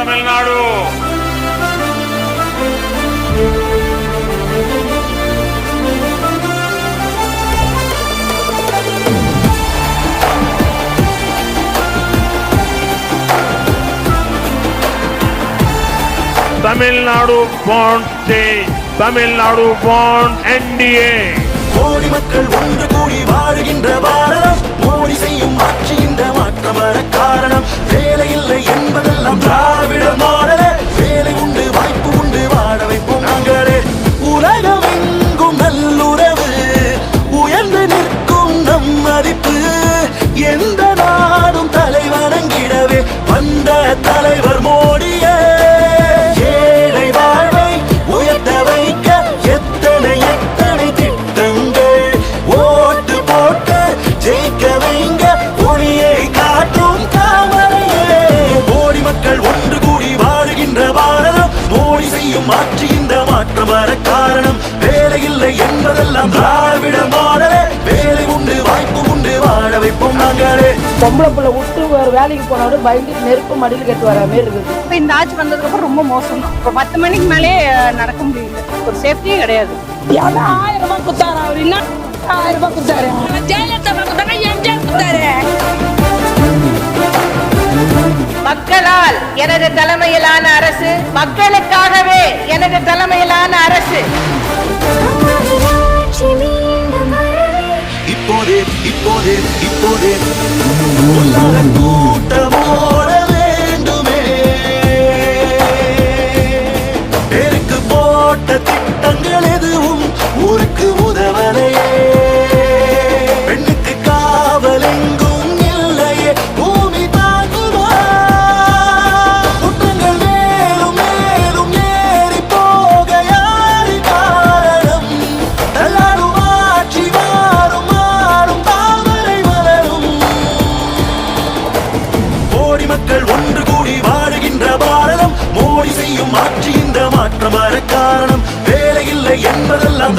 Tamil Nadu. Tamil Nadu bond state, Tamil Nadu bond NDA. கோடி மக்கள் ஒன்று கூடி வாழுகின்ற பாரதம், மோடி செய்யும் ஆட்சி இந்த மாற்றம் வர காரணம். வேலை இல்லை என்பதெல்லாம் திராவிட மாடலே, வேலை உண்டு வாய்ப்பு உண்டு வாழ வைப்போம் நாங்களே. உலகமெங்கும் நல்லுறவு உயர்ந்து நிற்கும் நம் மதிப்பு, எந்த நாடும் தலை வணங்கிடவே வந்த தலைவர் மோடியே. ஏழை வாழ்வை உயர்த்த வைக்க எத்தனை எத்தனை திட்டங்கள், ஓட்டு போட்டு ஜெயிக்க வைங்க ஒளியை காட்டும் தாமரையே. கோடி மக்கள் ஒன்று கூடி வாழுகின்ற பாரதம், மோடி செய்யும் ஆட்சி இந்த மாற்றம் வர காரணம். வேலை இல்லை என்பதெல்லாம் திராவிட மாடலே, வேலை உண்டு வாய்ப்பு உண்டு வாழ வைப்போம் நாங்களே. பொம்பளை பிள்ளை விட்டு வேறு வேலைக்கு போனாலும் பயந்து நெருப்பு மடியில் கட்டு வர மாதிரி இருக்குது. இப்போ இந்த ஆட்சி வந்ததுக்கு அப்புறம் ரொம்ப மோசம் தான். இப்போ 10 மணிக்கு மேலே நடக்க முடியல, ஒரு சேஃப்டியே கிடையாது. 1000 ரூபாய் கொடுத்தாரு, அவர் என்ன 1000 ரூபாய் கொடுத்தாரு, ஜெயலலிதா கொடுத்தாரு, எம்ஜிஆர் கொடுத்தாரு. மக்களால் எனது தலைமையிலான அரசு, மக்களுக்காகவே எனது தலைமையிலான அரசு. இப்போதே இப்போதே இப்போதே கூட்டமோட வேண்டுமே, பேருக்கு போட்ட திட்டங்கள் எதுவும் ஊருக்கு உதவலையே. பெண்ணுக்கு காவல் எங்கும் இல்லையே, பூமி தாங்குமா? குற்றங்கள் மேலும் மேலும் ஏறி போக யாரு காரணம்? தள்ளாடும் ஆட்சி மாறும் மாறும் தாமரை மலரும். கோடி மக்கள் ஒன்று கூடி வாழுகின்ற பாரதம், மோடி செய்யும் ஆட்சி இந்த மாற்றம் வர காரணம். வேலை இல்லை என்பதெல்லாம்